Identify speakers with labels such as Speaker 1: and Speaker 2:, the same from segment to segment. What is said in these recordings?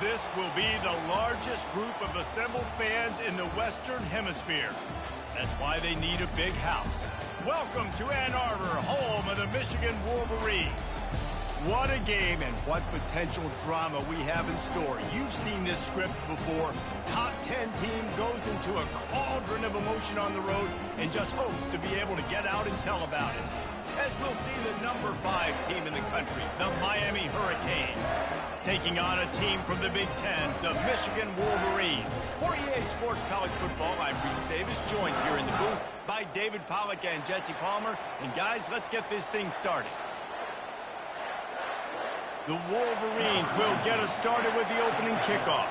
Speaker 1: This will be the largest group of assembled fans in the Western Hemisphere. That's why they need a big house. Welcome to Ann Arbor, home of the Michigan Wolverines. What a game and what potential drama we have in store. You've seen this script before. Top 10 team goes into a cauldron of emotion on the road and just hopes to be able to get out and tell about it. As we'll see the number 5 team in the country, the Miami Hurricanes, taking on a team from the Big Ten, the Michigan Wolverines. For EA Sports College Football, I'm Reese Davis, joined here in the booth by David Pollack and Jesse Palmer. And guys, let's get this thing started. The Wolverines will get us started with the opening kickoff.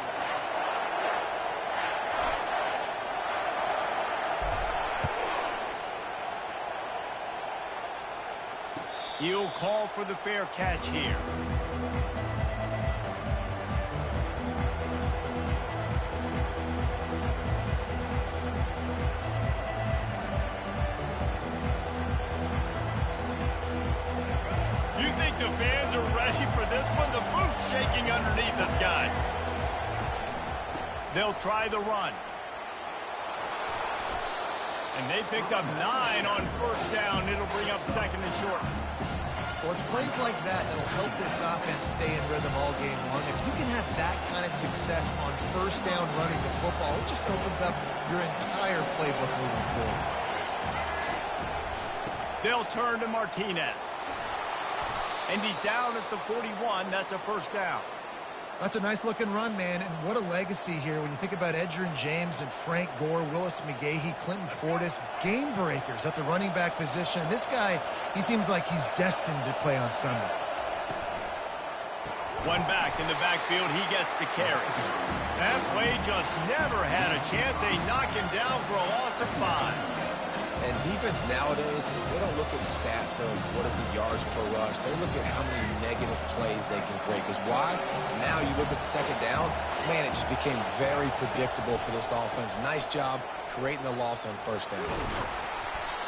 Speaker 1: He'll call for the fair catch here. You think the fans are ready for this one? The booth's shaking underneath us, guys. They'll try the run. And they picked up 9 on first down. It'll bring up second and short.
Speaker 2: Well, it's plays like that that'll help this offense stay in rhythm all game long. If you can have that kind of success on first down running the football, it just opens up your entire playbook moving forward.
Speaker 1: They'll turn to Martinez. And he's down at the 41. That's a first down.
Speaker 2: That's a nice-looking run, man, and what a legacy here when you think about Edgerrin James and Frank Gore, Willis McGahee, Clinton Portis, game breakers at the running back position. This guy, he seems like he's destined to play on Sunday.
Speaker 1: One back in the backfield, he gets the carry. That play just never had a chance. They knock him down for a loss of 5.
Speaker 3: And defense nowadays, they don't look at stats of what is the yards per rush. They look at how many negative plays they can break. Because why? Now you look at second down, man, it just became very predictable for this offense. Nice job creating the loss on first down.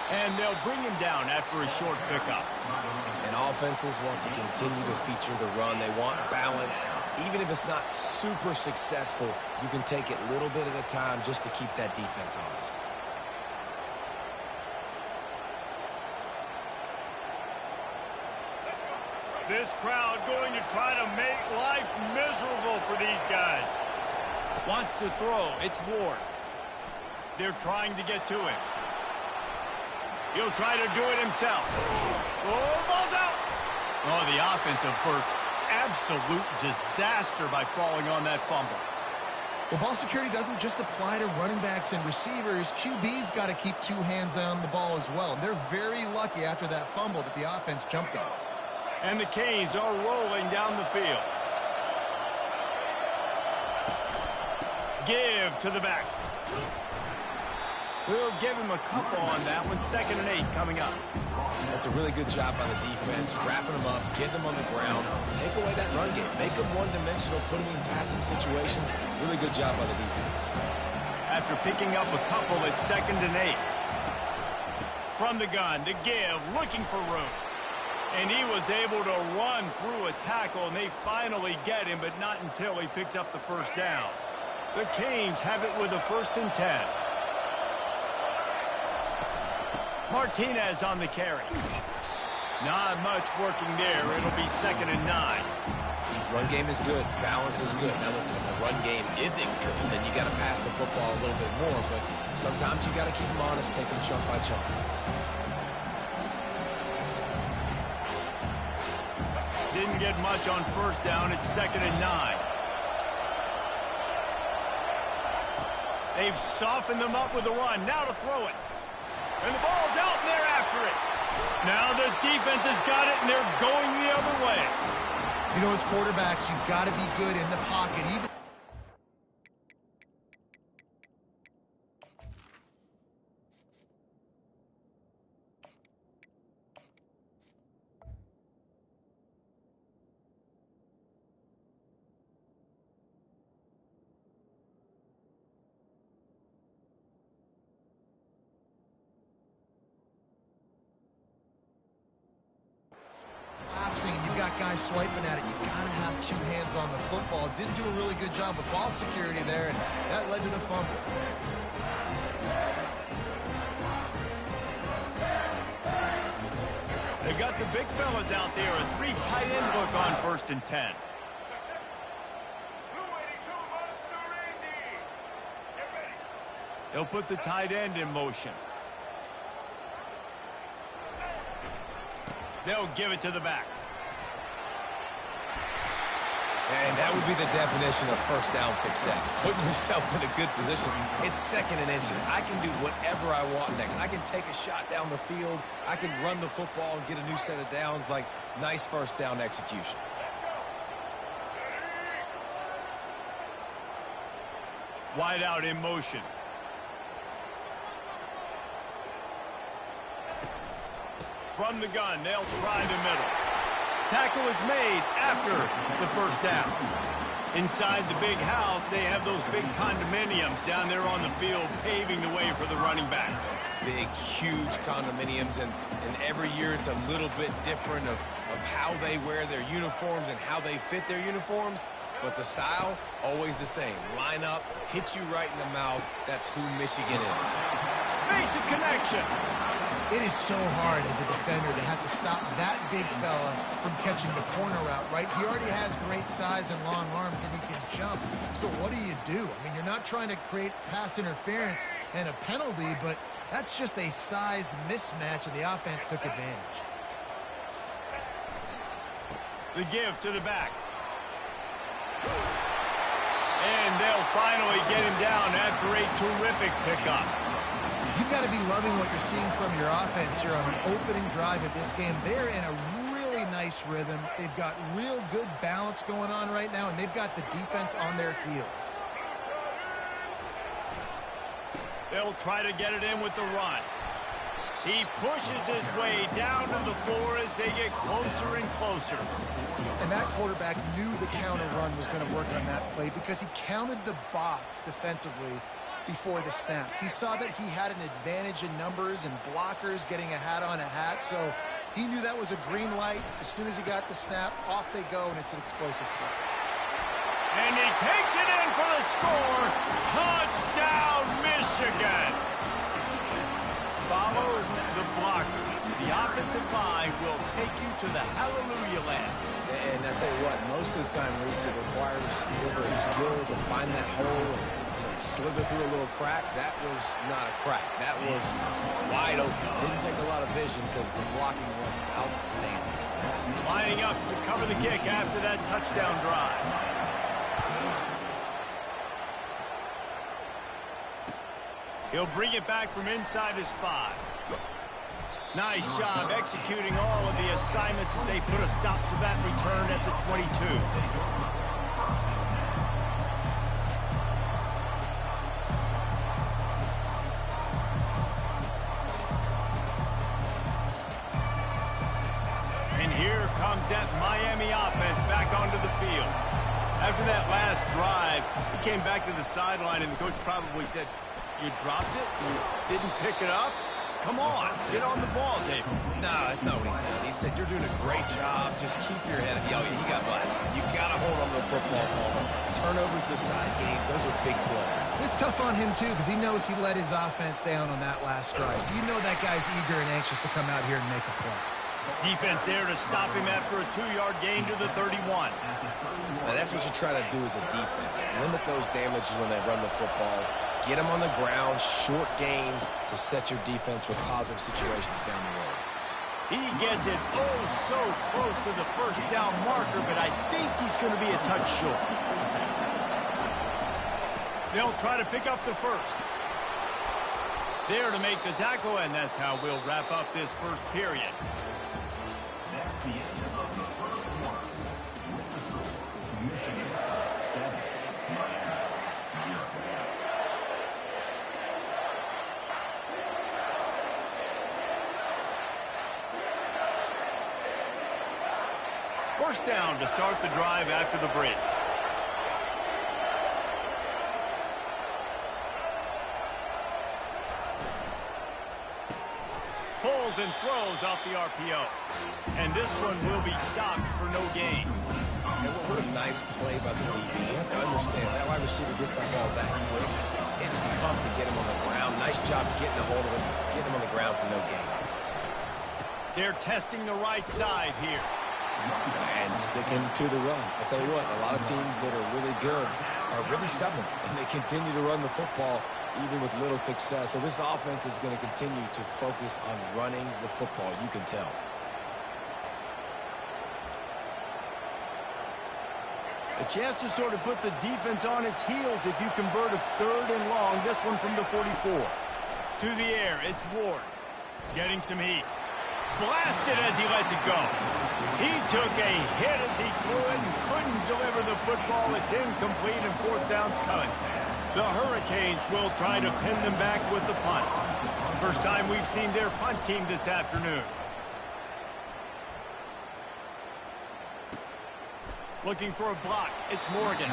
Speaker 1: And they'll bring him down after a short pickup.
Speaker 3: And offenses want to continue to feature the run. They want balance. Even if it's not super successful, you can take it little bit at a time just to keep that defense honest.
Speaker 1: This crowd going to try to make life miserable for these guys. Wants to throw. It's Ward. They're trying to get to him. He'll try to do it himself. Oh, ball's out. Oh, the offense averts absolute disaster by falling on that fumble.
Speaker 2: Well, ball security doesn't just apply to running backs and receivers. QB's got to keep 2 hands on the ball as well. And they're very lucky after that fumble that the offense jumped on.
Speaker 1: And the Canes are rolling down the field. Give to the back. We'll give him a couple on that one. 2nd and 8 coming up.
Speaker 3: That's a really good job by the defense, wrapping them up, getting them on the ground, take away that run game, make them one-dimensional, put them in passing situations. Really good job by the defense.
Speaker 1: After picking up a couple at 2nd and 8. From the gun, the give, looking for room. And he was able to run through a tackle, and they finally get him, but not until he picks up the first down. The Canes have it with a 1st and 10. Martinez on the carry. Not much working there. It'll be 2nd and 9.
Speaker 3: Run game is good. Balance is good. Now listen, if the run game isn't good, then you got to pass the football a little bit more. But sometimes you got to keep them honest, take them chunk by chunk.
Speaker 1: Didn't get much on first down. It's 2nd and 9. They've softened them up with the run. Now to throw it. And the ball's out, and they're after it. Now the defense has got it, and they're going the other way.
Speaker 2: You know, as quarterbacks, you've got to be good in the pocket. Even you've got guys swiping at it. You got to have two hands on the football. Didn't do a really good job of ball security there, and that led to the fumble.
Speaker 1: They got the big fellas out there. A 3 tight end look on 1st and 10. They'll put the tight end in motion. They'll give it to the back.
Speaker 3: And that would be the definition of first down success. Putting yourself in a good position. It's 2nd and inches. I can do whatever I want next. I can take a shot down the field. I can run the football and get a new set of downs. Like, nice first down execution.
Speaker 1: Wide out in motion. From the gun, they'll try the middle. Tackle is made after the first down. Inside the big house, they have those big condominiums down there on the field paving the way for the running backs.
Speaker 3: Big, huge condominiums, and every year it's a little bit different of how they wear their uniforms and how they fit their uniforms, but the style, always the same. Line up, hit you right in the mouth. That's who Michigan is.
Speaker 1: Makes a connection.
Speaker 2: It is so hard as a defender to have to stop that big fella from catching the corner route, right? He already has great size and long arms, and he can jump. So what do? I mean, you're not trying to create pass interference and a penalty, but that's just a size mismatch, and the offense took advantage.
Speaker 1: The give to the back. And they'll finally get him down after a terrific pickup.
Speaker 2: You've got to be loving what you're seeing from your offense here on the opening drive of this game. They're in a really nice rhythm. They've got real good balance going on right now, and they've got the defense on their heels.
Speaker 1: They'll try to get it in with the run. He pushes his way down to the floor as they get closer and closer.
Speaker 2: And that quarterback knew the counter run was going to work on that play because he counted the box defensively before the snap. He saw that he had an advantage in numbers and blockers getting a hat on a hat, so he knew that was a green light. As soon as he got the snap, off they go, and it's an explosive play.
Speaker 1: And he takes it in for the score. Touchdown, Michigan. Follow the blockers. The offensive line will take you to the hallelujah land.
Speaker 3: And I tell you what, most of the time, Reese, it requires a little bit of skill to find that hole and slither through a little crack. That was not a crack. That was wide open. Didn't take a lot of vision because the blocking was outstanding.
Speaker 1: Lining up to cover the kick after that touchdown drive. He'll bring it back from inside his 5. Nice job executing all of the assignments as they put a stop to that return at the 22. And here comes that Miami offense back onto the field. After that last drive, he came back to the sideline, and the coach probably said, "You dropped it? You didn't pick it up? Come on, get on the ball, David."
Speaker 3: No, that's not what he said. He said, "You're doing a great job. Just keep your head up." Yo, he got blasted. You got to hold on to the football ball. Turnovers decide games. Those are big plays.
Speaker 2: It's tough on him, too, because he knows he let his offense down on that last drive. So you know that guy's eager and anxious to come out here and make a play.
Speaker 1: Defense there to stop him after a 2-yard gain to the 31.
Speaker 3: Now, that's what you try to do as a defense. Limit those damages when they run the football. Get them on the ground, short gains to set your defense for positive situations down the road.
Speaker 1: He gets it so close to the first down marker, but I think he's going to be a touch short. They'll try to pick up the first. There to make the tackle, and that's how we'll wrap up this first period.
Speaker 4: That's the end of the first quarter. With the score, Michigan 7, Miami 0.
Speaker 1: First down to start the drive after the break. Pulls and throws off the RPO. And this one will be stopped for no gain.
Speaker 3: And what a nice play by the DB. You have to understand, that wide receiver gets that ball back quick. It's tough to get him on the ground. Nice job getting a hold of him, getting him on the ground for no gain.
Speaker 1: They're testing the right side here.
Speaker 3: And sticking to the run. I'll tell you what, a lot of teams that are really good are really stubborn, and they continue to run the football even with little success. So this offense is going to continue to focus on running the football, you can tell.
Speaker 1: A chance to sort of put the defense on its heels if you convert a 3rd and long. This one from the 44. To the air, it's Ward. Getting some heat. Blasted as he lets it go. He took a hit as he threw it and couldn't deliver the football. It's incomplete and 4th down's coming. The Hurricanes will try to pin them back with the punt. First time we've seen their punt team this afternoon. Looking for a block. It's Morgan.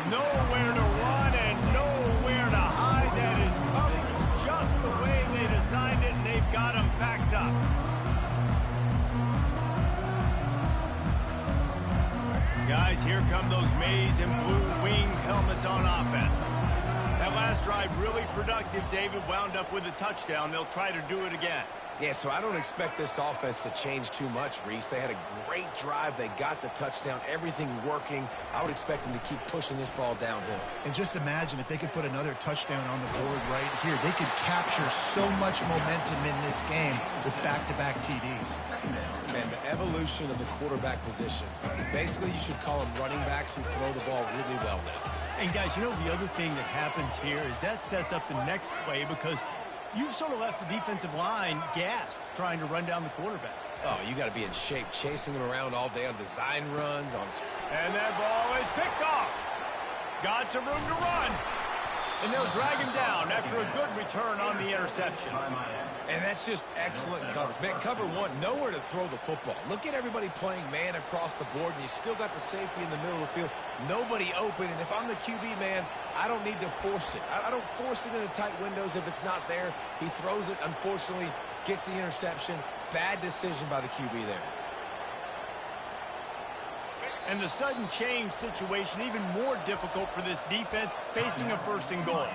Speaker 1: Nowhere to run and nowhere to hide. That is coverage just the way they designed it, and they've got him backed up. Guys, here come those maize and blue wing helmets on offense. That last drive really productive. David wound up with a touchdown. They'll try to do it again.
Speaker 3: Yeah, so I don't expect this offense to change too much, Reese. They had a great drive. They got the touchdown. Everything working. I would expect them to keep pushing this ball downhill.
Speaker 2: And just imagine if they could put another touchdown on the board right here. They could capture so much momentum in this game with back-to-back TDs.
Speaker 3: And the evolution of the quarterback position. Basically, you should call them running backs who throw the ball really well now.
Speaker 1: And, guys, you know the other thing that happens here is that sets up the next play because you've sort of left the defensive line gassed trying to run down the quarterback.
Speaker 3: Oh, you got to be in shape, chasing him around all day on design runs.
Speaker 1: And that ball is picked off. Got some room to run. And they'll drag him down after a good return on the interception.
Speaker 3: And that's just excellent coverage. Man, cover one, nowhere to throw the football. Look at everybody playing man across the board, and you still got the safety in the middle of the field. Nobody open, and if I'm the QB, man, I don't need to force it. I don't force it into tight windows if it's not there. He throws it, unfortunately, gets the interception. Bad decision by the QB there.
Speaker 1: And the sudden change situation even more difficult for this defense facing a 1st and goal.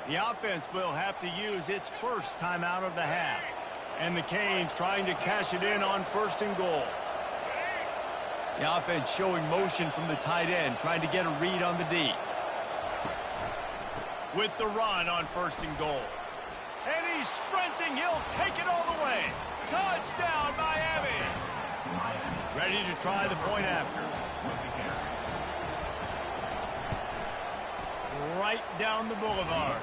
Speaker 1: The offense will have to use its first timeout of the half. And the Canes trying to cash it in on 1st and goal. The offense showing motion from the tight end, trying to get a read on the D. With the run on 1st and goal. And he's sprinting. He'll take it all the way. Touchdown, Miami. Ready to try the point after. Right down the boulevard.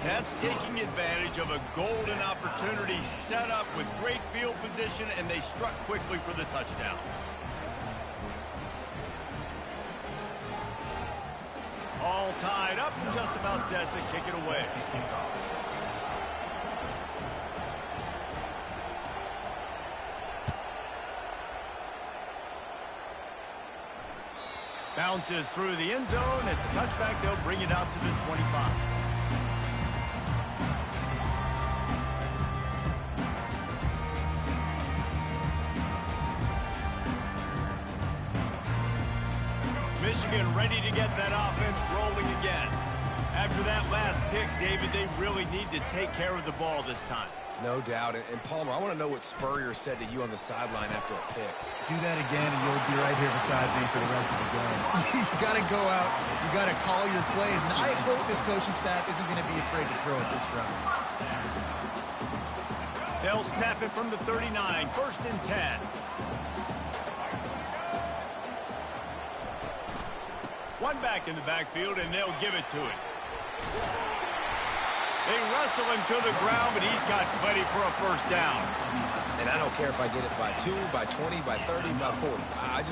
Speaker 1: That's taking advantage of a golden opportunity set up with great field position, and they struck quickly for the touchdown. All tied up and just about set to kick it away. Bounces through the end zone. It's a touchback. They'll bring it out to the 25. Michigan ready to get that offense rolling again. After that last pick, David, they really need to take care of the ball this time.
Speaker 3: No doubt. And Palmer, I want to know what Spurrier said to you on the sideline after a pick.
Speaker 2: Do that again, and you'll be right here beside me for the rest of the game. You got to go out. You got to call your plays. And I hope this coaching staff isn't going to be afraid to throw it this round.
Speaker 1: They'll snap it from the 39. 1st and 10. One back in the backfield, and they'll give it to him. They wrestle him to the ground, but he's got plenty for a 1st down.
Speaker 3: And I don't care if I get it by 2, by 20, by 30, by 40. I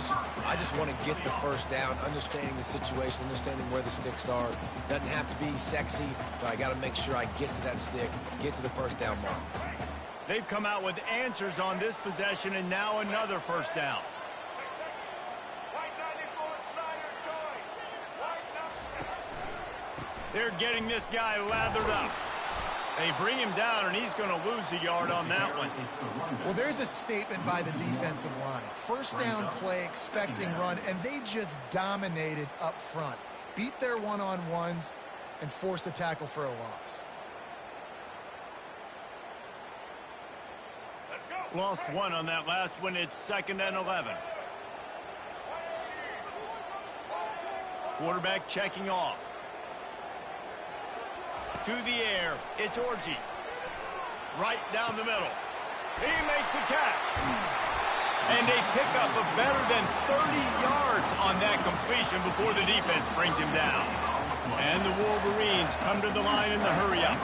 Speaker 3: just want to get the 1st down, understanding the situation, understanding where the sticks are. Doesn't have to be sexy, but I got to make sure I get to that stick, get to the 1st down mark.
Speaker 1: They've come out with answers on this possession, and now another 1st down. They're getting this guy lathered up. They bring him down, and he's going to lose a yard on that one.
Speaker 2: Well, there's a statement by the defensive line. First down play, expecting run, and they just dominated up front. Beat their one-on-ones and forced a tackle for a loss.
Speaker 1: Lost one on that last one. It's 2nd and 11. Quarterback checking off. To the air, it's Orji. Right down the middle. He makes a catch. And a pickup of better than 30 yards on that completion before the defense brings him down. And the Wolverines come to the line in the hurry-up.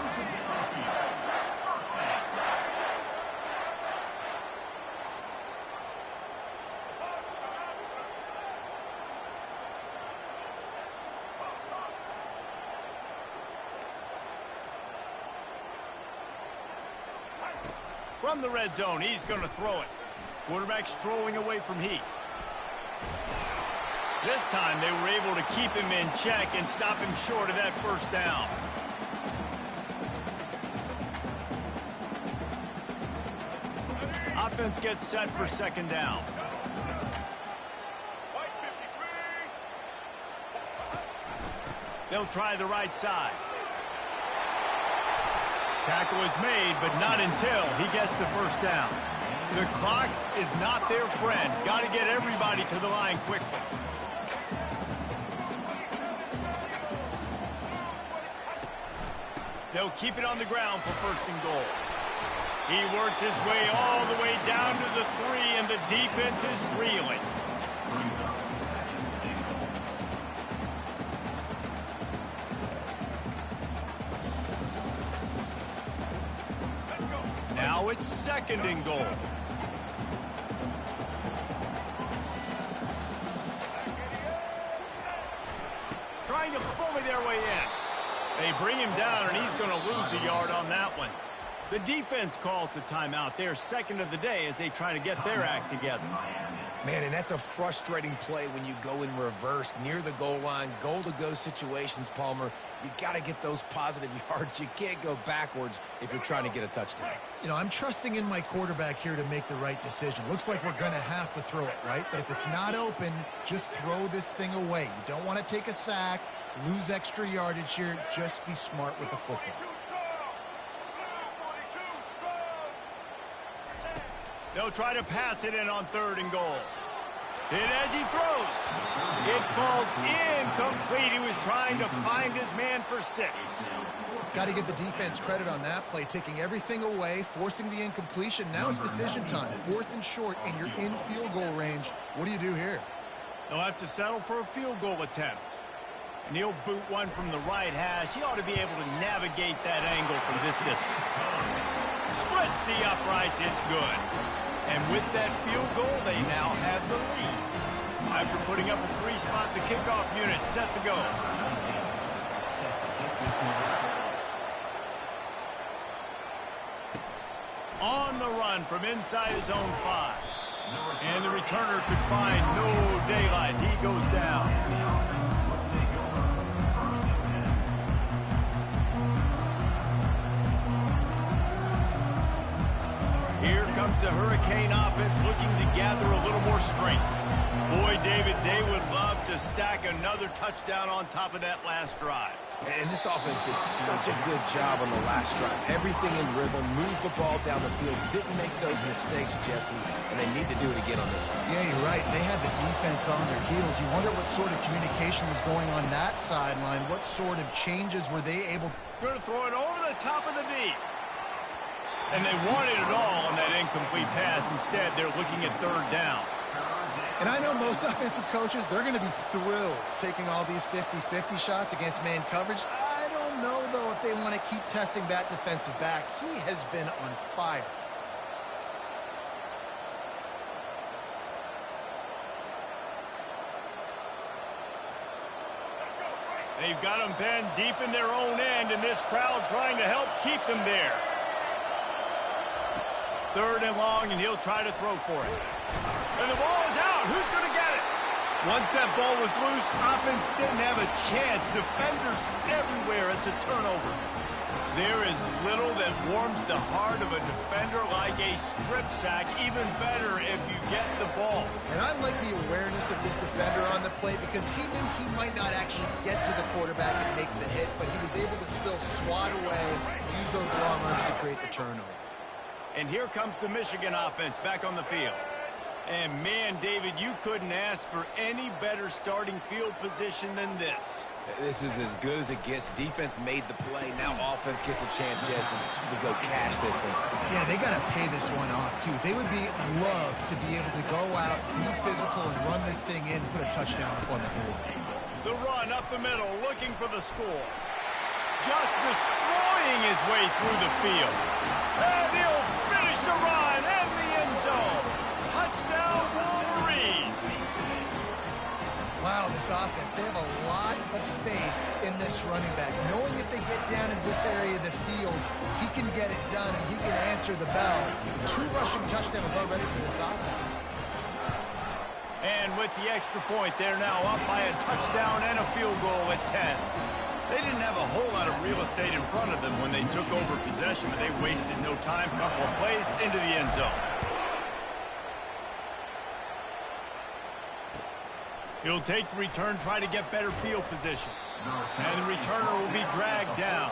Speaker 1: From the red zone, he's going to throw it. Quarterback strolling away from Heat. This time they were able to keep him in check and stop him short of that first down. Offense gets set for 2nd down. They'll try the right side. Tackle is made, but not until he gets the first down. The clock is not their friend. Got to get everybody to the line quickly. They'll keep it on the ground for 1st and goal. He works his way all the way down to the 3, and the defense is reeling. Now it's 2nd and goal. Trying to bully their way in. They bring him down, and he's going to lose a yard on that one. The defense calls the timeout. They're 2nd of the day as they try to get their act together.
Speaker 3: Man, and that's a frustrating play when you go in reverse near the goal line, goal-to-go situations, Palmer. You got to get those positive yards. You can't go backwards if you're trying to get a touchdown.
Speaker 2: You know, I'm trusting in my quarterback here to make the right decision. Looks like we're going to have to throw it, right? But if it's not open, just throw this thing away. You don't want to take a sack, lose extra yardage here. Just be smart with the football.
Speaker 1: They'll try to pass it in on 3rd and goal. And as he throws, it falls incomplete. He was trying to find his man for 6.
Speaker 2: Got to give the defense credit on that play, taking everything away, forcing the incompletion. Now it's decision time. 4th and short, and you're in field goal range. What do you do here?
Speaker 1: They'll have to settle for a field goal attempt. And he'll boot one from the right hash. He ought to be able to navigate that angle from this distance. Splits the uprights. It's good. And with that field goal, they now have the lead. After putting up a 3-spot, the kickoff unit set to go. On the run from inside his own 5. And the returner could find no daylight. He goes down. Here comes the Hurricane offense looking to gather a little more strength. Boy, David, they would love to stack another touchdown on top of that last drive.
Speaker 3: And this offense did such a good job on the last drive. Everything in rhythm, moved the ball down the field, didn't make those mistakes, Jesse, and they need to do it again on this one.
Speaker 2: Yeah, you're right. They had the defense on their heels. You wonder what sort of communication was going on that sideline. What sort of changes were they able to...
Speaker 1: Going to throw it over the top of the knee. And they wanted it all on that incomplete pass. Instead, they're looking at 3rd down.
Speaker 2: And I know most offensive coaches, they're going to be thrilled taking all these 50-50 shots against man coverage. I don't know, though, if they want to keep testing that defensive back. He has been on fire.
Speaker 1: They've got them pinned deep in their own end, and this crowd trying to help keep them there. 3rd and long, and he'll try to throw for it. And the ball is out. Who's going to get it? Once that ball was loose, offense didn't have a chance. Defenders everywhere. It's a turnover. There is little that warms the heart of a defender like a strip sack, even better if you get the ball.
Speaker 2: And I like the awareness of this defender on the play because he knew he might not actually get to the quarterback and make the hit, but he was able to still swat away, use those long arms to create the turnover.
Speaker 1: And here comes the Michigan offense back on the field. And man, David, you couldn't ask for any better starting field position than this.
Speaker 3: This is as good as it gets. Defense made the play. Now offense gets a chance, Jesse, to go cash this thing.
Speaker 2: Yeah, they got to pay this one off, too. They would love to be able to go out, be physical, and run this thing in and put a touchdown up on the board.
Speaker 1: The run up the middle, looking for the score. Just destroying his way through the field. And he'll finish the run and the end zone. Touchdown, Wolverines.
Speaker 2: Wow, this offense, they have a lot of faith in this running back. Knowing if they get down in this area of the field, he can get it done and he can answer the bell. 2 rushing touchdowns already for this offense.
Speaker 1: And with the extra point, they're now up by a touchdown and a field goal at 10. They didn't have a whole lot of real estate in front of them when they took over possession, but they wasted no time. Couple of plays into the end zone. He'll take the return, try to get better field position. And the returner will be dragged down.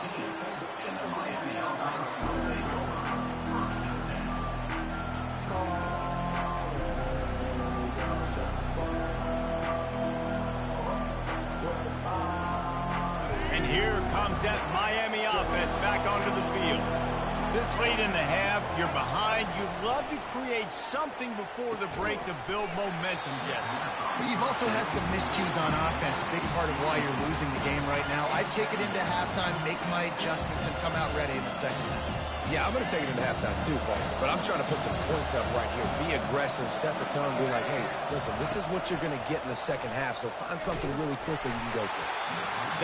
Speaker 1: And here comes that Miami offense back onto the field. This late in the half, you're behind. You'd love to create something before the break to build momentum, Jesse.
Speaker 2: But you've also had some miscues on offense, a big part of why you're losing the game right now. I'd take it into halftime, make my adjustments, and come out ready in the second half.
Speaker 3: Yeah, I'm going to take it into halftime too, Paul. But I'm trying to put some points up right here. Be aggressive, set the tone, be like, hey, listen, this is what you're going to get in the second half, so find something really quickly you can go to.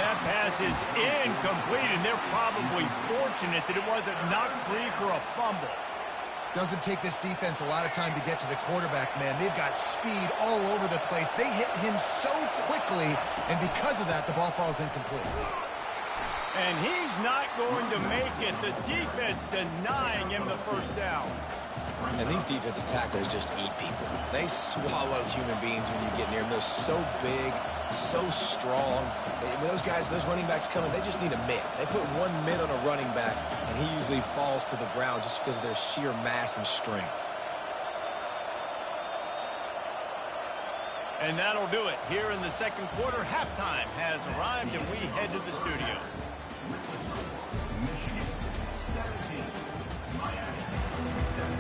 Speaker 1: That pass is incomplete, and they're probably fortunate that it wasn't knocked free for a fumble.
Speaker 2: Doesn't take this defense a lot of time to get to the quarterback, man. They've got speed all over the place. They hit him so quickly, and because of that, the ball falls incomplete.
Speaker 1: And he's not going to make it. The defense denying him the first down.
Speaker 3: And these defensive tackles just eat people. They swallow human beings when you get near them. They're so big, so strong. When those guys, those running backs come in, they just need a mid. They put 1 mid on a running back, and he usually falls to the ground just because of their sheer mass and strength.
Speaker 1: And that'll do it. Here in the second quarter, halftime has arrived, and we head to the studio.
Speaker 4: Michigan 17, Miami 7.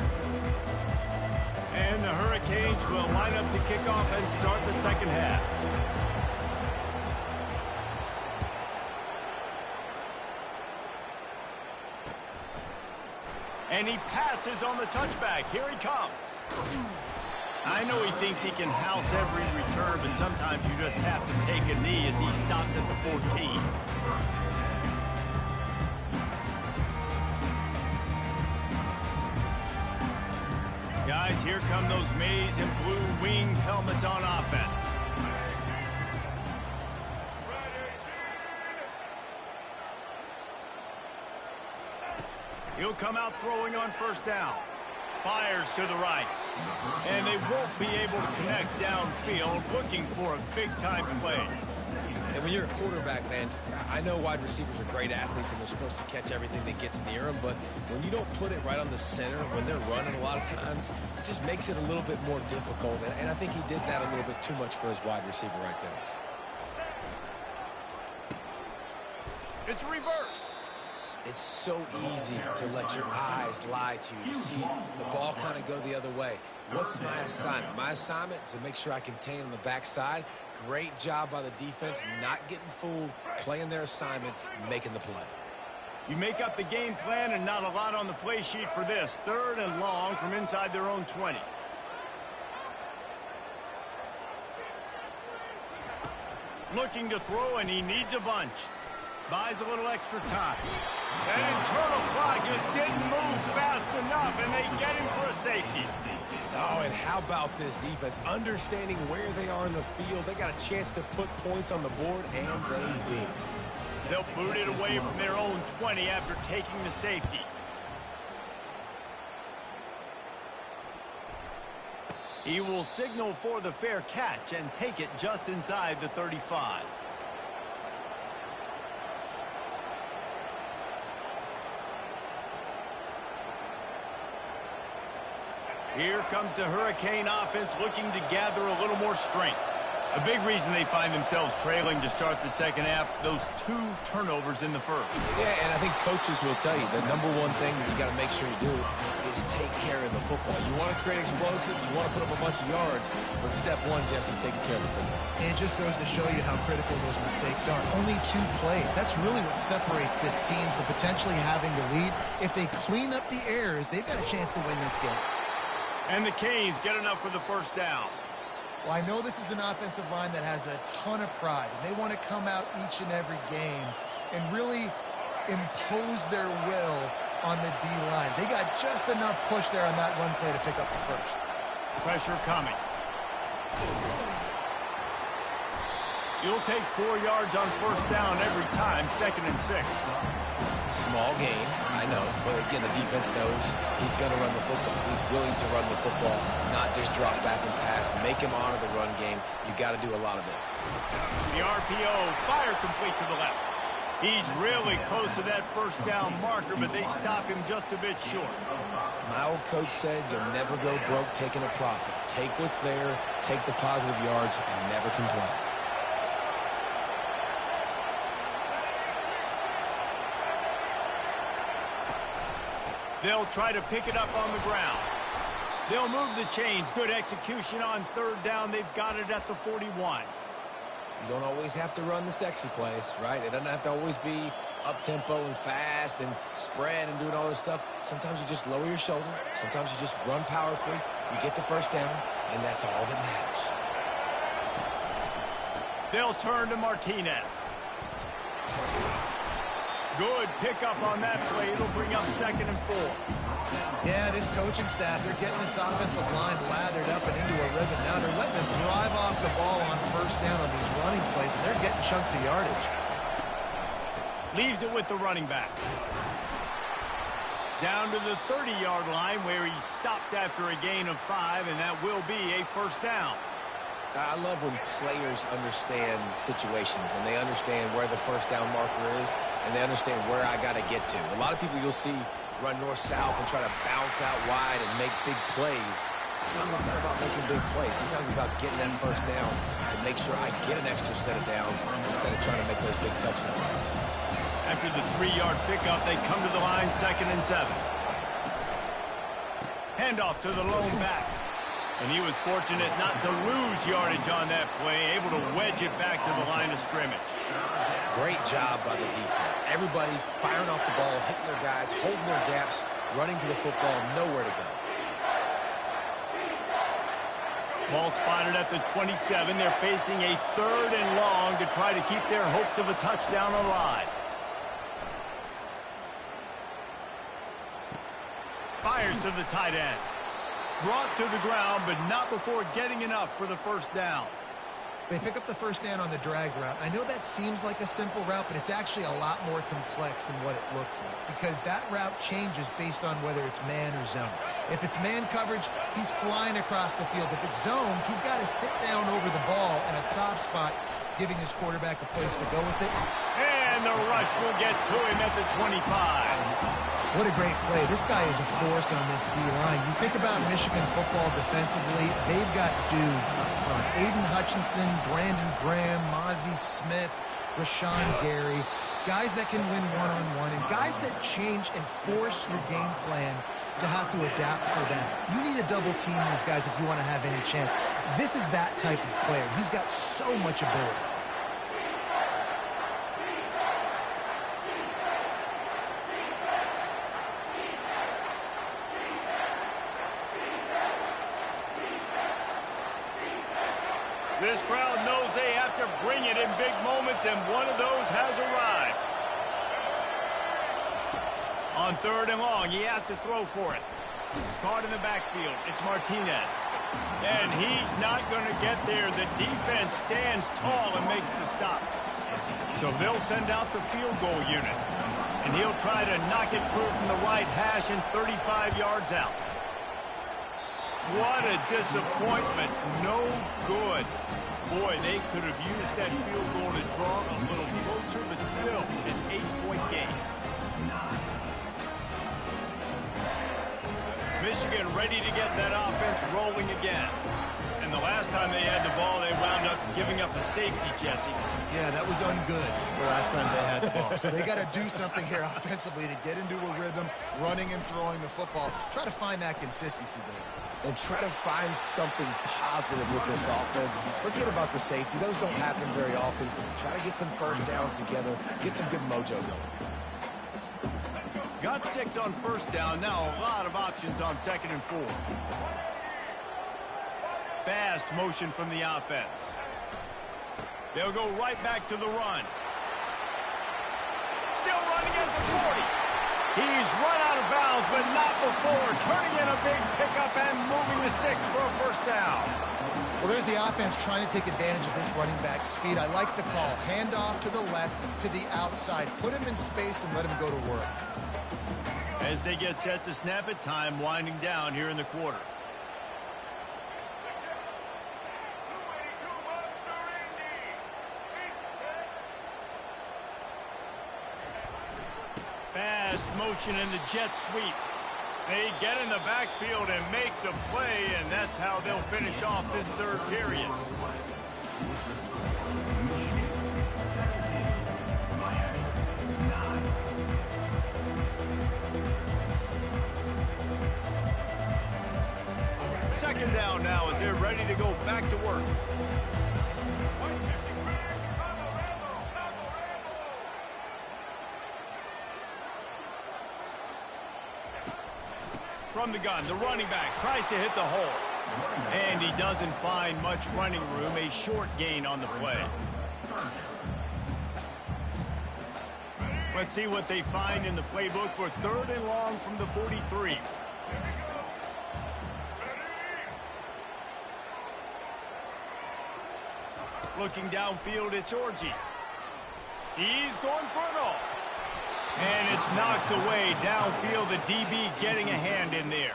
Speaker 1: And the Hurricanes will line up to kick off and start the second half. And he passes on the touchback. Here he comes. I know he thinks he can house every return, but sometimes you just have to take a knee as he stopped at the 14. Guys, here come those maize and blue winged helmets on offense. He'll come out throwing on first down. Fires to the right. And they won't be able to connect downfield, looking for a big-time play.
Speaker 3: And when you're a quarterback, man, I know wide receivers are great athletes and they're supposed to catch everything that gets near them, but when you don't put it right on the center, when they're running a lot of times, it just makes it a little bit more difficult. And I think he did that a little bit too much for his wide receiver right there.
Speaker 1: It's a reverse.
Speaker 3: It's so easy to let your eyes lie to you, to see the ball kind of go the other way. What's my assignment? My assignment is to make sure I contain on the backside. Great job by the defense, not getting fooled, playing their assignment, making the play.
Speaker 1: You make up the game plan and not a lot on the play sheet for this. 3rd and long from inside their own 20. Looking to throw, and he needs a bunch. Buys a little extra time. That internal clock just didn't move fast enough, and they get him for a safety.
Speaker 3: Oh, and how about this defense? Understanding where they are in the field. They got a chance to put points on the board, and they did.
Speaker 1: They'll boot it away from their own 20 after taking the safety. He will signal for the fair catch and take it just inside the 35. Here comes the Hurricane offense looking to gather a little more strength. A big reason they find themselves trailing to start the second half, those 2 turnovers in the first.
Speaker 3: Yeah, and I think coaches will tell you the number one thing that you got to make sure you do is take care of the football. You want to create explosives, you want to put up a bunch of yards, but step one, Jesse, taking care of the football.
Speaker 2: And it just goes to show you how critical those mistakes are. Only 2 plays. That's really what separates this team from potentially having the lead. If they clean up the errors, they've got a chance to win this game.
Speaker 1: And the Canes get enough for the first down.
Speaker 2: Well, I know this is an offensive line that has a ton of pride. And they want to come out each and every game and really impose their will on the D-line. They got just enough push there on that run play to pick up the first.
Speaker 1: Pressure coming. You'll take 4 yards on first down every time, 2nd and 6.
Speaker 3: Small game, I know, but again, the defense knows he's going to run the football. He's willing to run the football, not just drop back and pass, make him honor the run game. You got to do a lot of this.
Speaker 1: The RPO, fire complete to the left. He's really close to that first down marker, but they stop him just a bit short.
Speaker 3: My old coach said you'll never go broke taking a profit. Take what's there, take the positive yards, and never complain.
Speaker 1: They'll try to pick it up on the ground. They'll move the chains. Good execution on 3rd down. They've got it at the 41.
Speaker 3: You don't always have to run the sexy plays, right? It doesn't have to always be up-tempo and fast and spread and doing all this stuff. Sometimes you just lower your shoulder. Sometimes you just run powerfully. You get the first down, and that's all that matters.
Speaker 1: They'll turn to Martinez. Good pickup on that play. It'll bring up 2nd and 4.
Speaker 2: Yeah, this coaching staff, they're getting this offensive line lathered up and into a rhythm. Now they're letting them drive off the ball on first down on these running plays, and they're getting chunks of yardage.
Speaker 1: Leaves it with the running back. Down to the 30-yard line where he stopped after a gain of 5, and that will be a first down.
Speaker 3: I love when players understand situations and they understand where the first down marker is and they understand where I got to get to. A lot of people you'll see run north-south and try to bounce out wide and make big plays. Sometimes it's not about making big plays. Sometimes it's about getting that first down to make sure I get an extra set of downs instead of trying to make those big touchdowns.
Speaker 1: After the 3-yard pickup, they come to the line 2nd and 7. Handoff to the lone back. And he was fortunate not to lose yardage on that play, able to wedge it back to the line of scrimmage.
Speaker 3: Great job by the defense. Everybody firing off the ball, hitting their guys, holding their gaps, running to the football, nowhere to go.
Speaker 1: Ball spotted at the 27. They're facing a 3rd and long to try to keep their hopes of a touchdown alive. Fires to the tight end. Brought to the ground, but not before getting enough for the first down.
Speaker 2: They pick up the first down on the drag route. I know that seems like a simple route, but it's actually a lot more complex than what it looks like because that route changes based on whether it's man or zone. If it's man coverage, he's flying across the field. If it's zone, he's got to sit down over the ball in a soft spot, giving his quarterback a place to go with it.
Speaker 1: And the rush will get to him at the 25.
Speaker 2: What a great play. This guy is a force on this D-line. You think about Michigan football defensively, they've got dudes up front. Aiden Hutchinson, Brandon Graham, Mozzie Smith, Rashawn Gary. Guys that can win one-on-one and guys that change and force your game plan to have to adapt for them. You need to double team these guys if you want to have any chance. This is that type of player. He's got so much ability.
Speaker 1: This crowd knows they have to bring it in big moments, and one of those has arrived. On 3rd and long, he has to throw for it. Caught in the backfield. It's Martinez. And he's not going to get there. The defense stands tall and makes the stop. So they'll send out the field goal unit. And he'll try to knock it through from the right hash and 35 yards out. What a disappointment. No good. Boy, they could have used that field goal to draw a little closer, but still an 8-point game. Michigan ready to get that offense rolling again. And the last time they had the ball, they wound up giving up a safety, Jesse.
Speaker 2: Yeah, that was ungood the last time they had the ball. So they got to do something here offensively to get into a rhythm, running and throwing the football. Try to find that consistency there.
Speaker 3: And try to find something positive with this offense. Forget about the safety. Those don't happen very often. Try to get some first downs together. Get some good mojo going.
Speaker 1: Got 6 on first down. Now a lot of options on 2nd and 4. Fast motion from the offense. They'll go right back to the run. Still running at the 40. He's run out of bounds, but not before. Turning in a big pickup and moving the sticks for a first down.
Speaker 2: Well, there's the offense trying to take advantage of this running back speed. I like the call. Hand off to the left, to the outside. Put him in space and let him go to work.
Speaker 1: As they get set to snap it, time winding down here in the quarter. Fast motion in the jet sweep. They get in the backfield and make the play, and that's how they'll finish off this third period. Second down now as they're ready to go back to work. From the gun, the running back tries to hit the hole. And he doesn't find much running room. A short gain on the play. Let's see what they find in the playbook for 3rd and long from the 43. Looking downfield, it's Orji. He's going for it all. And it's knocked away downfield. The DB getting a hand in there.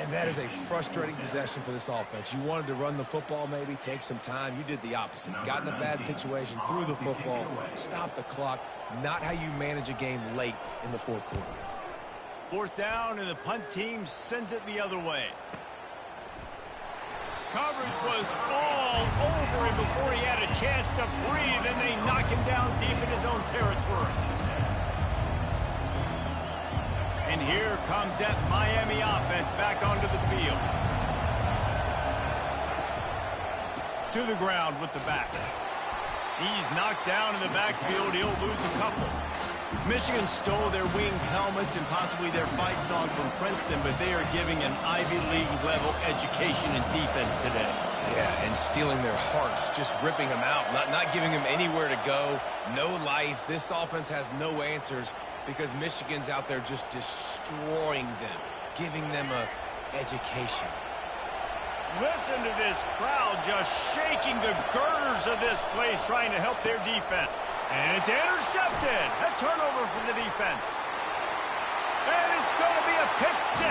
Speaker 3: And that is a frustrating possession for this offense. You wanted to run the football, maybe take some time. You did the opposite. Got in a bad situation, threw the football, stopped the clock. Not how you manage a game late in the 4th quarter.
Speaker 1: 4th down, and the punt team sends it the other way. Coverage was all over him before he had a chance to breathe, and they knock him down deep in his own territory. And here comes that Miami offense back onto the field. To the ground with the back. He's knocked down in the backfield. He'll lose a couple. Michigan stole their winged helmets and possibly their fight song from Princeton, but they are giving an Ivy League level education in defense today.
Speaker 3: Yeah, and stealing their hearts, just ripping them out, not giving them anywhere to go, no life. This offense has no answers because Michigan's out there just destroying them, giving them a education.
Speaker 1: Listen to this crowd just shaking the girders of this place, trying to help their defense. And it's intercepted. A turnover for the defense. And it's going to be a pick 6.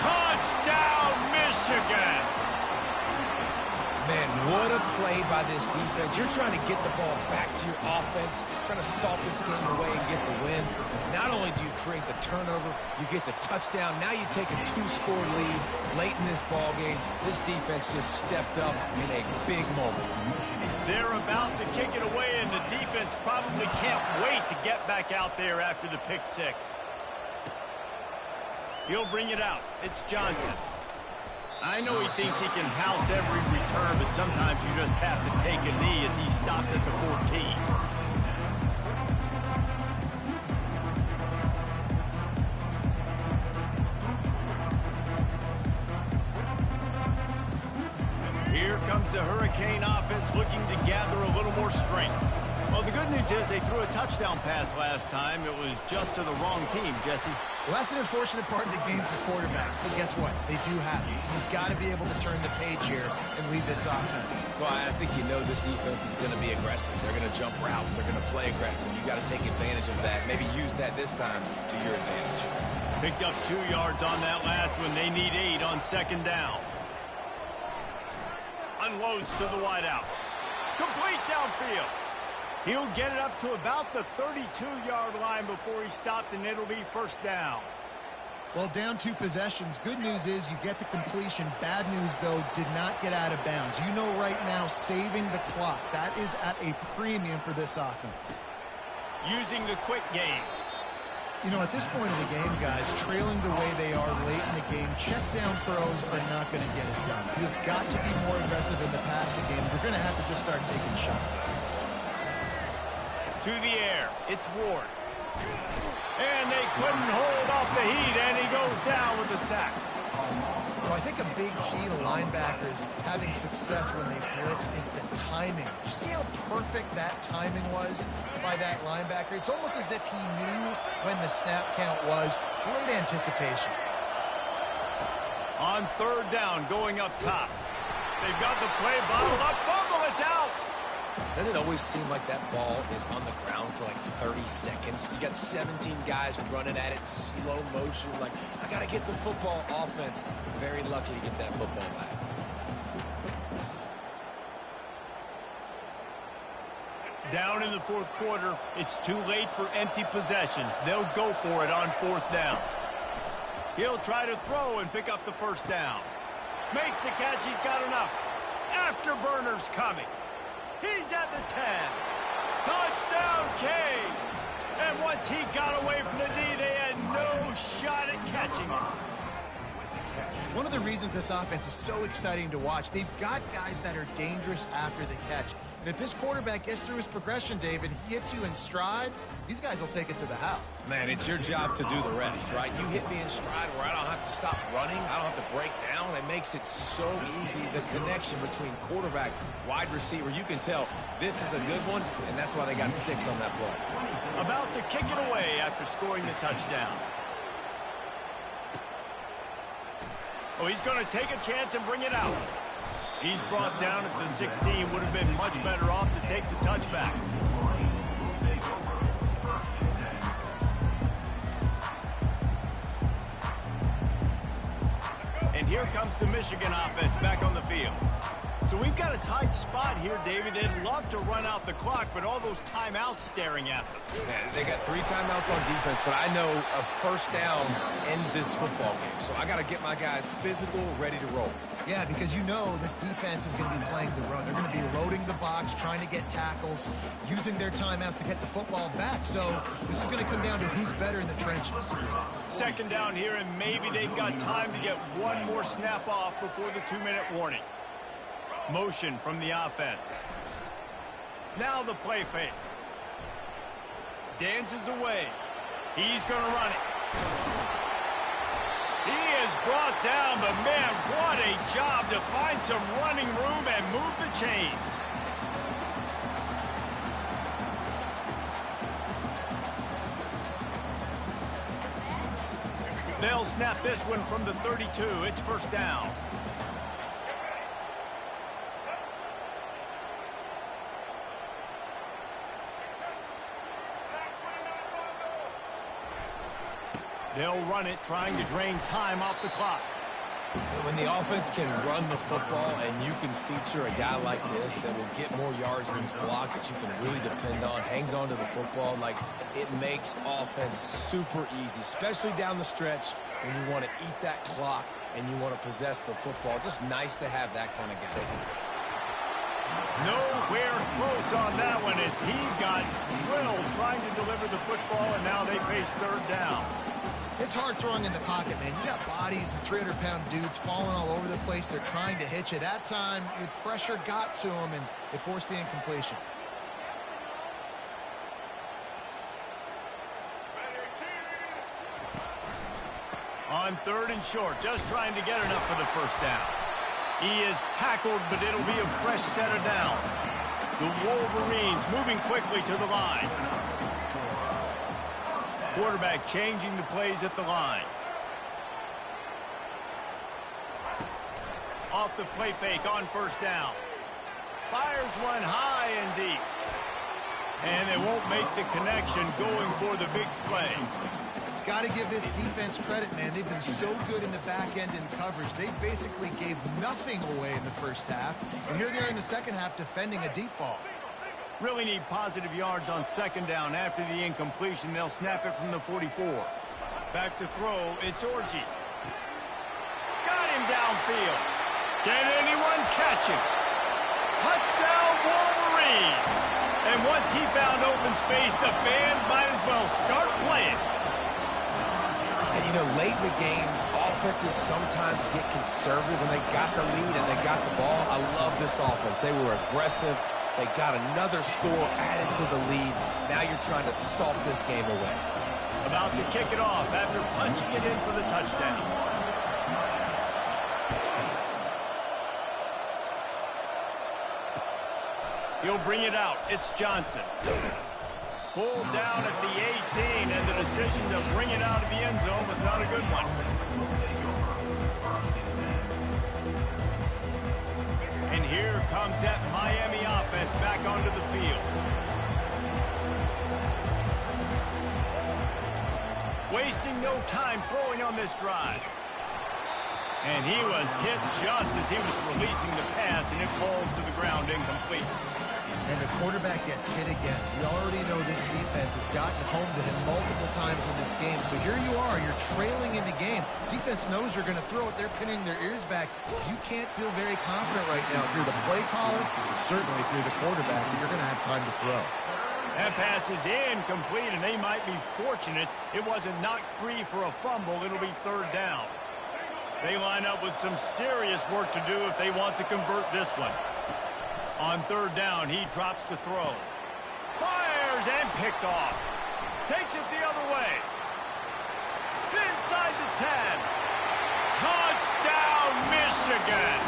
Speaker 1: Touchdown, Michigan.
Speaker 3: Man, what a play by this defense. You're trying to get the ball back to your offense, trying to salt this game away and get the win. Not only do you create the turnover, you get the touchdown. Now you take a 2-score lead late in this ball game. This defense just stepped up in a big moment.
Speaker 1: They're about to kick it away, and the defense probably can't wait to get back out there after the pick 6. He'll bring it out. It's Johnson. I know he thinks he can house every return, but sometimes you just have to take a knee as he stopped at the 14. Here comes the Hurricane offense looking to gather a little more strength. Well, the good news is they threw a touchdown pass last time. It was just to the wrong team, Jesse.
Speaker 2: Well, that's an unfortunate part of the game for quarterbacks, but guess what? They do have it. So you've got to be able to turn the page here and lead this offense.
Speaker 3: Well, I think you know this defense is going to be aggressive. They're going to jump routes. They're going to play aggressive. You got to take advantage of that. Maybe use that this time to your advantage.
Speaker 1: Picked up 2 yards on that last one. They need 8 on second down. Unloads to the wideout. Complete downfield. He'll get it up to about the 32-yard line before he stopped, and it'll be first down.
Speaker 2: Well, down 2 possessions. Good news is you get the completion. Bad news, though, did not get out of bounds. You know right now, saving the clock. That is at a premium for this offense.
Speaker 1: Using the quick game.
Speaker 2: You know, at this point of the game, guys, trailing the way they are late in the game, check down throws are not going to get it done. You've got to be more aggressive in the passing game. You're going to have to just start taking shots.
Speaker 1: To the air, it's Ward. And they couldn't hold off the heat, and he goes down with the sack.
Speaker 2: Well, I think a big key to linebackers having success when they blitz is the timing. You see how perfect that timing was by that linebacker? It's almost as if he knew when the snap count was. Great anticipation.
Speaker 1: On third down, going up top. They've got the play bottled up. Fumble, it's out.
Speaker 3: Doesn't it always seem like that ball is on the ground for like 30 seconds? You got 17 guys running at it, slow motion, like, I got to get the football. Offense, very lucky to get that football back.
Speaker 1: Down in the fourth quarter, it's too late for empty possessions. They'll go for it on fourth down. He'll try to throw and pick up the first down. Makes the catch, he's got enough. Afterburner's coming. He's at the 10. Touchdown, Canes. And once he got away from the knee, they had no shot at catching him.
Speaker 2: One of the reasons this offense is so exciting to watch, they've got guys that are dangerous after the catch. And if this quarterback gets through his progression, David, he hits you in stride, these guys will take it to the house.
Speaker 3: Man, it's your job to do the rest, right? You hit me in stride where I don't have to stop running. I don't have to break down. It makes it so easy. The connection between quarterback, wide receiver, you can tell this is a good one, and that's why they got 6 on that play.
Speaker 1: About to kick it away after scoring the touchdown. Oh, he's going to take a chance and bring it out. He's brought down at the 16. Would have been much better off to take the touchback. And here comes the Michigan offense back on the field. So we've got a tight spot here, David. They'd love to run out the clock, but all those timeouts staring at them.
Speaker 3: Yeah, they got 3 timeouts on defense, but I know a first down ends this football game. So I got to get my guys physical, ready to roll.
Speaker 2: Yeah, because you know this defense is going to be playing the run. They're going to be loading the box, trying to get tackles, using their timeouts to get the football back. So this is going to come down to who's better in the trenches.
Speaker 1: Second down here, and maybe they've got time to get one more snap off before the 2-minute warning. Motion from the offense. Now the play fake. Dances away. He's going to run it. He is brought down, but man, what a job to find some running room and move the chains. They'll snap this one from the 32. It's first down. They'll run it, trying to drain time off the clock.
Speaker 3: When the offense can run the football and you can feature a guy like this that will get more yards than his block that you can really depend on, hangs on to the football, like it makes offense super easy, especially down the stretch when you want to eat that clock and you want to possess the football. Just nice to have that kind of guy.
Speaker 1: Nowhere close on that one as he got drilled trying to deliver the football, and now they face third down.
Speaker 2: It's hard throwing in the pocket, man. You got bodies and 300-pound dudes falling all over the place. They're trying to hit you. That time, the pressure got to them, and it forced the incompletion.
Speaker 1: On third and short, just trying to get enough for the first down. He is tackled, but it'll be a fresh set of downs. The Wolverines moving quickly to the line. Quarterback changing the plays at the line. Off the play fake on first down. Fires one high and deep. And they won't make the connection going for the big play.
Speaker 2: Got to give this defense credit, man. They've been so good in the back end in coverage. They basically gave nothing away in the first half. And here they are in the second half defending a deep ball.
Speaker 1: Really need positive yards on second down. After the incompletion, they'll snap it from the 44. Back to throw, it's Orji. Got him downfield. Can anyone catch him? Touchdown, Wolverines! And once he found open space, the band might as well start playing.
Speaker 3: And, you know, late in the games, offenses sometimes get conservative when they got the lead and they got the ball. I love this offense. They were aggressive. They got another score added to the lead. Now you're trying to salt this game away.
Speaker 1: About to kick it off after punching it in for the touchdown. He'll bring it out. It's Johnson. Pulled down at the 18, and the decision to bring it out of the end zone was not a good one. And here comes that Miami offense back onto the field. Wasting no time throwing on this drive. And he was hit just as he was releasing the pass, and it falls to the ground incomplete.
Speaker 2: And the quarterback gets hit again. You already know this defense has gotten home to him multiple times in this game. So here you are, you're trailing in the game. Defense knows you're going to throw it. They're pinning their ears back. You can't feel very confident right now through the play caller, certainly through the quarterback, that you're going to have time to throw.
Speaker 1: That pass is incomplete, and they might be fortunate it wasn't knocked free for a fumble. It'll be third down. They line up with some serious work to do if they want to convert this one. On third down, he drops to throw. Fires and picked off. Takes it the other way. Inside the 10. Touchdown, Michigan.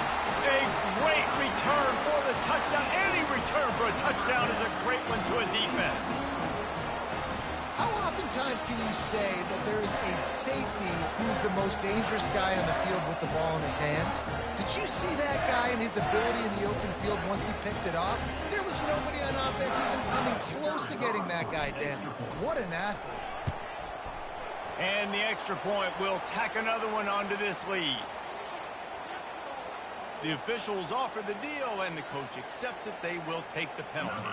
Speaker 1: A great return for the touchdown. Any return for a touchdown is a great one to a defense.
Speaker 2: How oftentimes can you say that there is a safety who's the most dangerous guy on the field with the ball in his hands? Did you see that guy and his ability in the open field once he picked it off? There was nobody on offense even coming close to getting that guy down. What an athlete.
Speaker 1: And the extra point will tack another one onto this lead. The officials offer the deal, and the coach accepts it. They will take the penalty.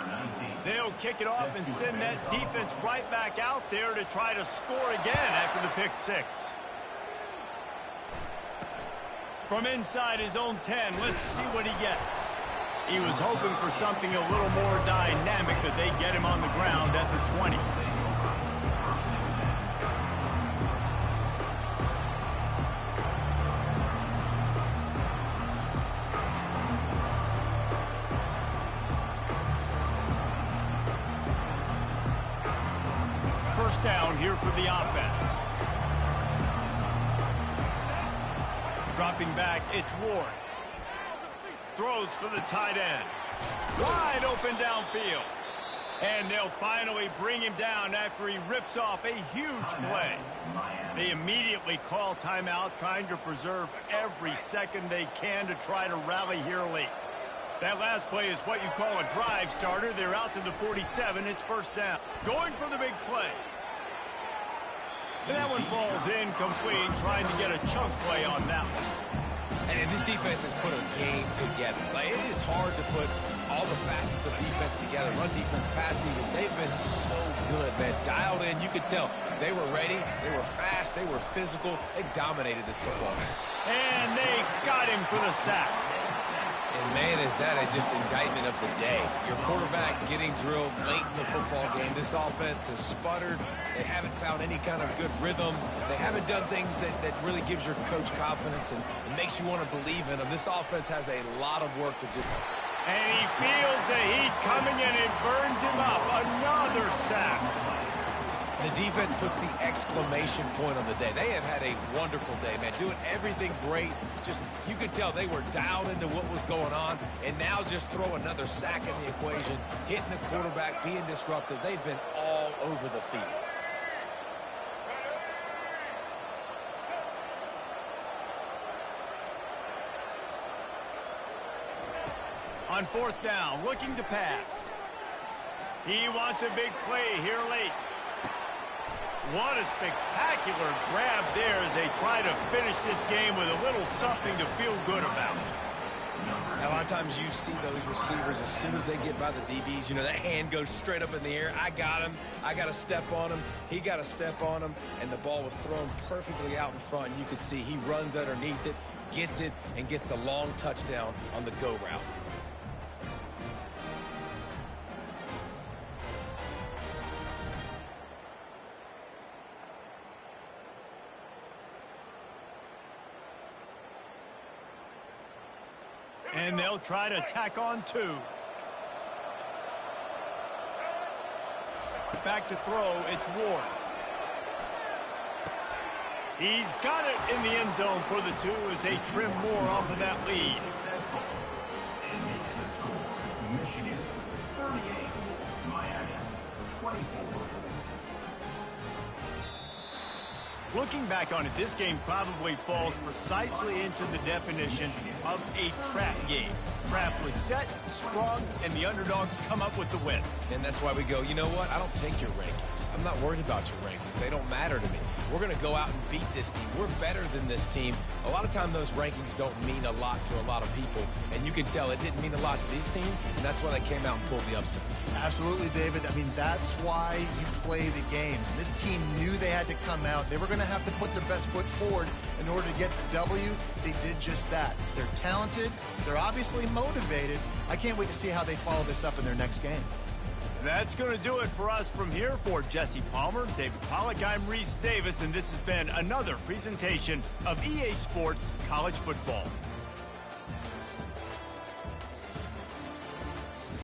Speaker 1: They'll kick it off and send that defense right back out there to try to score again after the pick six. From inside his own 10, let's see what he gets. He was hoping for something a little more dynamic, but they get him on the ground at the 20. First down here for the offense. Dropping back, it's Ward. Throws for the tight end. Wide open downfield. And they'll finally bring him down after he rips off a huge play. They immediately call timeout, trying to preserve every second they can to try to rally here late. That last play is what you call a drive starter. They're out to the 47. It's first down. Going for the big play. And that one falls incomplete, trying to get a chunk play on that one.
Speaker 3: And this defense has put a game together. Like, it is hard to put all the facets of defense together. Run defense, pass defense. They've been so good, man. Dialed in. You could tell they were ready. They were fast. They were physical. They dominated this football game.
Speaker 1: And they got him for the sack.
Speaker 3: And, man, is that just indictment of the day. Your quarterback getting drilled late in the football game. This offense has sputtered. They haven't found any kind of good rhythm. They haven't done things that really gives your coach confidence and makes you want to believe in them. This offense has a lot of work to do.
Speaker 1: And he feels the heat coming and it burns him up. Another sack.
Speaker 3: The defense puts the exclamation point on the day. They have had a wonderful day, man, doing everything great. Just, you could tell they were dialed into what was going on, and now just throw another sack in the equation, hitting the quarterback, being disruptive. They've been all over the field.
Speaker 1: On fourth down, looking to pass. He wants a big play here late. What a spectacular grab there as they try to finish this game with a little something to feel good about.
Speaker 3: A lot of times you see those receivers, as soon as they get by the DBs, you know, that hand goes straight up in the air. I got him. I got to step on him. He got to step on him. And the ball was thrown perfectly out in front. And you could see he runs underneath it, gets it, and gets the long touchdown on the go route.
Speaker 1: And they'll try to tack on 2. Back to throw, it's Ward. He's got it in the end zone for the 2 as they trim more off of that lead.
Speaker 4: And makes the score Michigan 38, Miami 24.
Speaker 1: Looking back on it, this game probably falls precisely into the definition of a trap game. Trap was set, sprung, and the underdogs come up with the win.
Speaker 3: And that's why we go, you know what? I don't take your rankings. I'm not worried about your rankings. They don't matter to me. We're going to go out and beat this team. We're better than this team. A lot of time those rankings don't mean a lot to a lot of people, and you can tell it didn't mean a lot to this team, and that's why they came out and pulled the upset.
Speaker 2: Absolutely, David. I mean, that's why you play the games. This team knew they had to come out. They were going to have to put their best foot forward in order to get the W. They did just that. They're talented. They're obviously motivated. I can't wait to see how they follow this up in their next game.
Speaker 1: That's going to do it for us from here. For Jesse Palmer, David Pollack, I'm Reese Davis, and this has been another presentation of EA Sports College Football.